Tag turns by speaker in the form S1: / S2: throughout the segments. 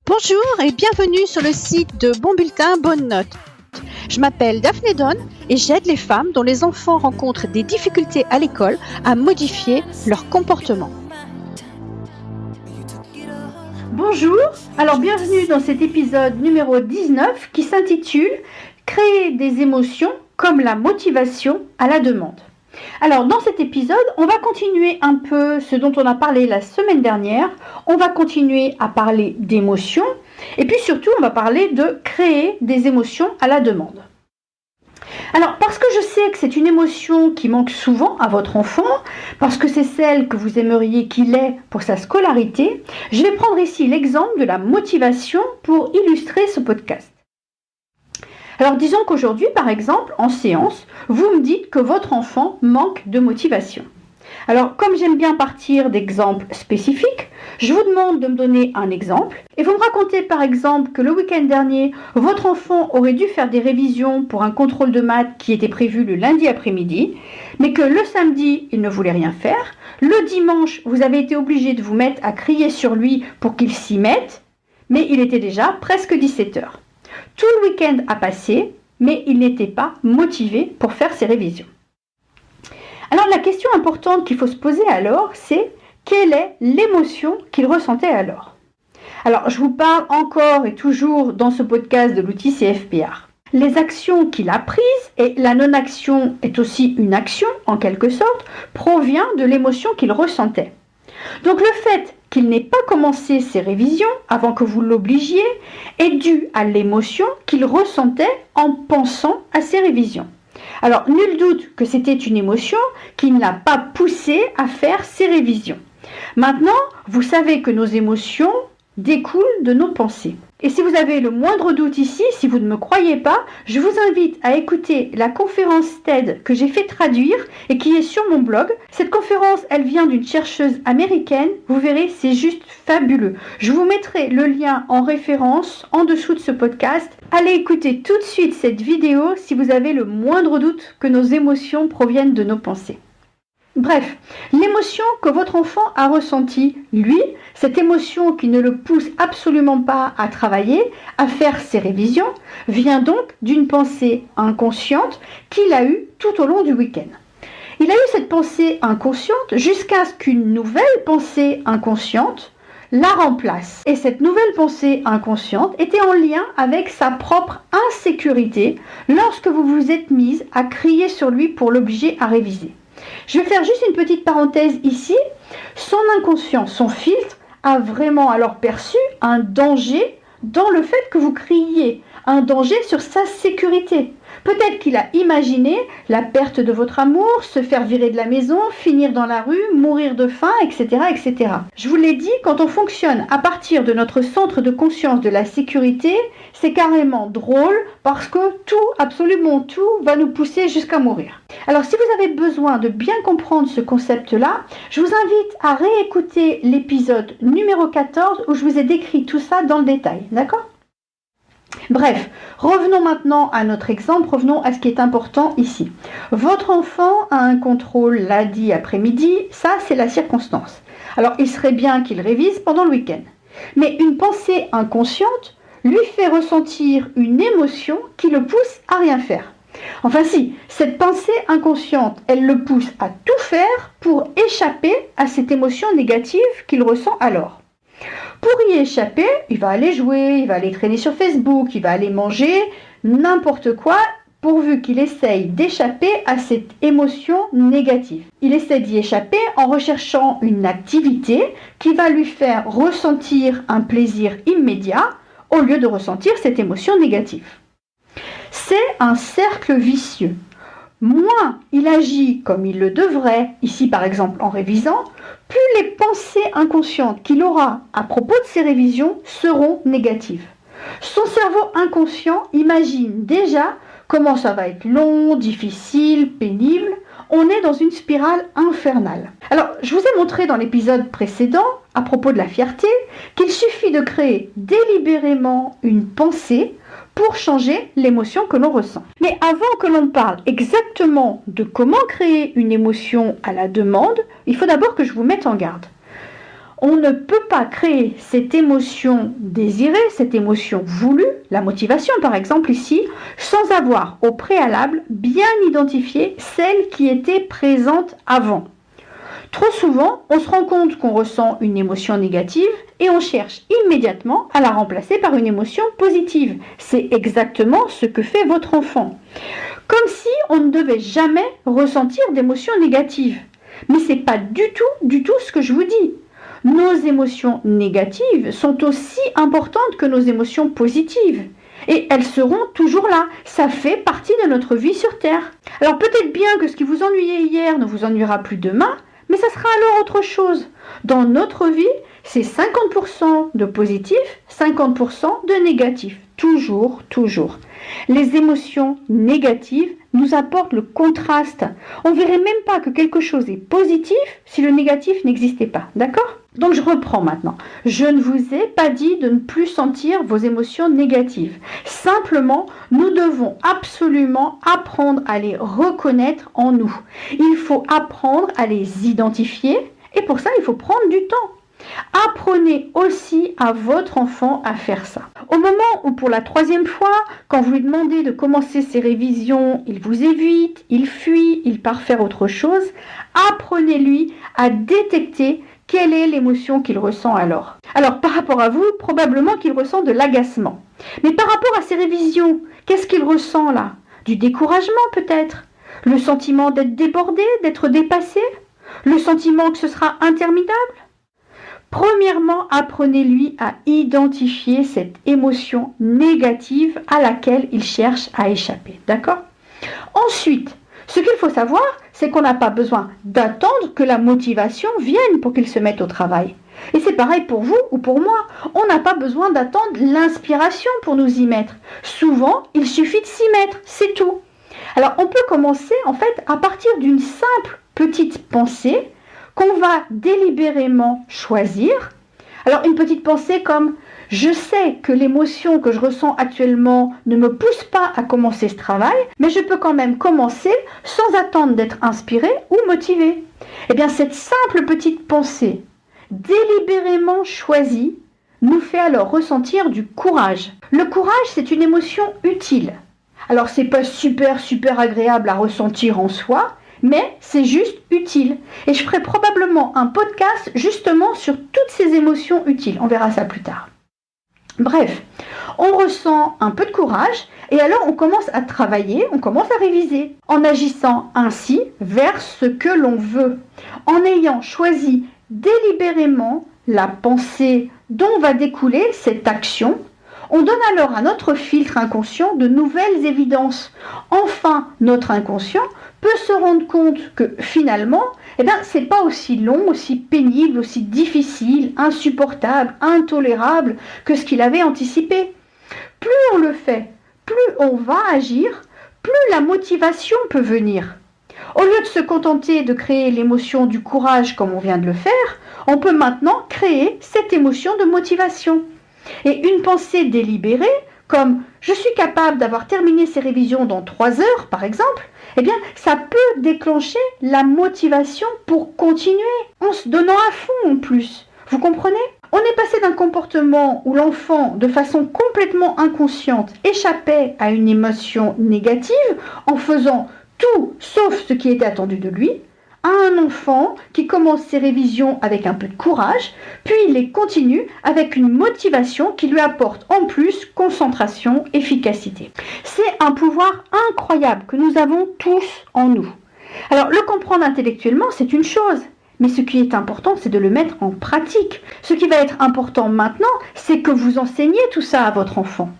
S1: Bonjour et bienvenue sur le site de Bon Bulletin, Bonne Note. Je m'appelle Daphné Donne et j'aide les femmes dont les enfants rencontrent des difficultés à l'école à modifier leur comportement.
S2: Bonjour, alors bienvenue dans cet épisode numéro 19 qui s'intitule « Créer des émotions comme la motivation à la demande ». Alors dans cet épisode, on va continuer un peu ce dont on a parlé la semaine dernière. On va continuer à parler d'émotions et puis surtout on va parler de créer des émotions à la demande. Alors parce que je sais que c'est une émotion qui manque souvent à votre enfant, parce que c'est celle que vous aimeriez qu'il ait pour sa scolarité, je vais prendre ici l'exemple de la motivation pour illustrer ce podcast. Alors disons qu'aujourd'hui, par exemple, en séance, vous me dites que votre enfant manque de motivation. Alors comme j'aime bien partir d'exemples spécifiques, je vous demande de me donner un exemple et vous me racontez par exemple que le week-end dernier, votre enfant aurait dû faire des révisions pour un contrôle de maths qui était prévu le lundi après-midi, mais que le samedi, il ne voulait rien faire. Le dimanche, vous avez été obligé de vous mettre à crier sur lui pour qu'il s'y mette, mais il était déjà presque 17h. Tout le week-end a passé, mais il n'était pas motivé pour faire ses révisions. Alors la question importante qu'il faut se poser alors, c'est quelle est l'émotion qu'il ressentait alors ? Alors je vous parle encore et toujours dans ce podcast de l'outil CFPR. Les actions qu'il a prises, et la non-action est aussi une action en quelque sorte, provient de l'émotion qu'il ressentait. Donc le fait qu'il n'ait pas commencé ses révisions avant que vous l'obligiez est dû à l'émotion qu'il ressentait en pensant à ses révisions. Alors nul doute que c'était une émotion qui ne l'a pas poussé à faire ses révisions. Maintenant, vous savez que nos émotions découlent de nos pensées. Et si vous avez le moindre doute ici, si vous ne me croyez pas, je vous invite à écouter la conférence TED que j'ai fait traduire et qui est sur mon blog. Cette conférence, elle vient d'une chercheuse américaine. Vous verrez, c'est juste fabuleux. Je vous mettrai le lien en référence en dessous de ce podcast. Allez écouter tout de suite cette vidéo si vous avez le moindre doute que nos émotions proviennent de nos pensées. Bref, l'émotion que votre enfant a ressentie, lui, cette émotion qui ne le pousse absolument pas à travailler, à faire ses révisions, vient donc d'une pensée inconsciente qu'il a eue tout au long du week-end. Il a eu cette pensée inconsciente jusqu'à ce qu'une nouvelle pensée inconsciente la remplace. Et cette nouvelle pensée inconsciente était en lien avec sa propre insécurité lorsque vous vous êtes mise à crier sur lui pour l'obliger à réviser. Je vais faire juste une petite parenthèse ici. Son inconscient, son filtre, a vraiment alors perçu un danger dans le fait que vous criez, un danger sur sa sécurité. Peut-être qu'il a imaginé la perte de votre amour, se faire virer de la maison, finir dans la rue, mourir de faim, etc., etc. Je vous l'ai dit, quand on fonctionne à partir de notre centre de conscience de la sécurité, c'est carrément drôle parce que tout, absolument tout, va nous pousser jusqu'à mourir. Alors si vous avez besoin de bien comprendre ce concept-là, je vous invite à réécouter l'épisode numéro 14 où je vous ai décrit tout ça dans le détail, d'accord ? Bref, revenons maintenant à notre exemple, revenons à ce qui est important ici. Votre enfant a un contrôle lundi après-midi, ça c'est la circonstance. Alors il serait bien qu'il révise pendant le week-end. Mais une pensée inconsciente lui fait ressentir une émotion qui le pousse à rien faire. Enfin si, cette pensée inconsciente, elle le pousse à tout faire pour échapper à cette émotion négative qu'il ressent alors. Pour y échapper, il va aller jouer, il va aller traîner sur Facebook, il va aller manger, n'importe quoi, pourvu qu'il essaye d'échapper à cette émotion négative. Il essaie d'y échapper en recherchant une activité qui va lui faire ressentir un plaisir immédiat au lieu de ressentir cette émotion négative. C'est un cercle vicieux. Moins il agit comme il le devrait, ici par exemple en révisant, plus les pensées inconscientes qu'il aura à propos de ses révisions seront négatives. Son cerveau inconscient imagine déjà comment ça va être long, difficile, pénible. On est dans une spirale infernale. Alors, je vous ai montré dans l'épisode précédent, à propos de la fierté, qu'il suffit de créer délibérément une pensée pour changer l'émotion que l'on ressent. Mais avant que l'on parle exactement de comment créer une émotion à la demande, il faut d'abord que je vous mette en garde. on ne peut pas créer cette émotion désirée, cette émotion voulue, la motivation par exemple ici, sans avoir au préalable bien identifié celle qui était présente avant. Trop souvent, on se rend compte qu'on ressent une émotion négative et on cherche immédiatement à la remplacer par une émotion positive. C'est exactement ce que fait votre enfant. Comme si on ne devait jamais ressentir d'émotions négatives. Mais ce n'est pas du tout ce que je vous dis. Nos émotions négatives sont aussi importantes que nos émotions positives. Et elles seront toujours là. Ça fait partie de notre vie sur Terre. Alors peut-être bien que ce qui vous ennuyait hier ne vous ennuiera plus demain, mais ça sera alors autre chose. Dans notre vie, c'est 50% de positif, 50% de négatif. Toujours. Les émotions négatives nous apportent le contraste. On ne verrait même pas que quelque chose est positif si le négatif n'existait pas. D'accord ? Donc je reprends maintenant. Je ne vous ai pas dit de ne plus sentir vos émotions négatives. Simplement, nous devons absolument apprendre à les reconnaître en nous. Il faut apprendre à les identifier et pour ça, il faut prendre du temps. Apprenez aussi à votre enfant à faire ça. Au moment où pour la 3e fois, quand vous lui demandez de commencer ses révisions, il vous évite, il fuit, il part faire autre chose, apprenez-lui à détecter quelle est l'émotion qu'il ressent alors. Alors par rapport à vous, probablement qu'il ressent de l'agacement. Mais par rapport à ses révisions, qu'est-ce qu'il ressent là ? Du découragement peut-être ? Le sentiment d'être débordé, d'être dépassé ? Le sentiment que ce sera interminable ? Premièrement, apprenez-lui à identifier cette émotion négative à laquelle il cherche à échapper. D'accord ? Ensuite, ce qu'il faut savoir, c'est qu'on n'a pas besoin d'attendre que la motivation vienne pour qu'il se mette au travail. Et c'est pareil pour vous ou pour moi. On n'a pas besoin d'attendre l'inspiration pour nous y mettre. Souvent, il suffit de s'y mettre, c'est tout. Alors, on peut commencer en fait à partir d'une simple petite pensée qu'on va délibérément choisir. Alors une petite pensée comme « Je sais que l'émotion que je ressens actuellement ne me pousse pas à commencer ce travail, mais je peux quand même commencer sans attendre d'être inspiré ou motivé. » Eh bien cette simple petite pensée, délibérément choisie, nous fait alors ressentir du courage. Le courage, c'est une émotion utile. Alors c'est pas super agréable à ressentir en soi, mais c'est juste utile. Et je ferai probablement un podcast justement sur toutes ces émotions utiles. On verra ça plus tard. Bref, on ressent un peu de courage et alors on commence à travailler, on commence à réviser en agissant ainsi vers ce que l'on veut, en ayant choisi délibérément la pensée dont va découler cette action. On donne alors à notre filtre inconscient de nouvelles évidences. Enfin, notre inconscient peut se rendre compte que finalement, c'est pas aussi long, aussi pénible, aussi difficile, insupportable, intolérable que ce qu'il avait anticipé. Plus on le fait, plus on va agir, plus la motivation peut venir. Au lieu de se contenter de créer l'émotion du courage comme on vient de le faire, on peut maintenant créer cette émotion de motivation. Et une pensée délibérée, comme « je suis capable d'avoir terminé ces révisions dans 3 heures » par exemple, ça peut déclencher la motivation pour continuer, en se donnant à fond en plus. Vous comprenez ? On est passé d'un comportement où l'enfant, de façon complètement inconsciente, échappait à une émotion négative en faisant tout sauf ce qui était attendu de lui, à un enfant qui commence ses révisions avec un peu de courage, puis il les continue avec une motivation qui lui apporte en plus concentration, efficacité. C'est un pouvoir incroyable que nous avons tous en nous. Alors le comprendre intellectuellement, c'est une chose, mais ce qui est important, c'est de le mettre en pratique. Ce qui va être important maintenant, c'est que vous enseignez tout ça à votre enfant.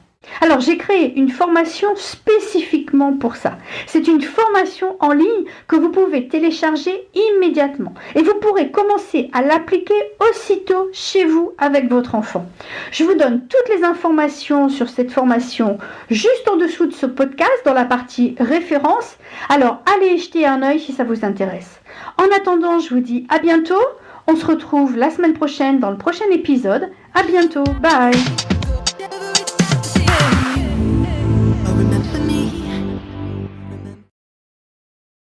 S2: Alors j'ai créé une formation spécifiquement pour ça. C'est une formation en ligne que vous pouvez télécharger immédiatement et vous pourrez commencer à l'appliquer aussitôt chez vous avec votre enfant. Je vous donne toutes les informations sur cette formation juste en dessous de ce podcast dans la partie référence. Alors allez y jeter un œil si ça vous intéresse. En attendant, je vous dis à bientôt. On se retrouve la semaine prochaine dans le prochain épisode. À bientôt. Bye.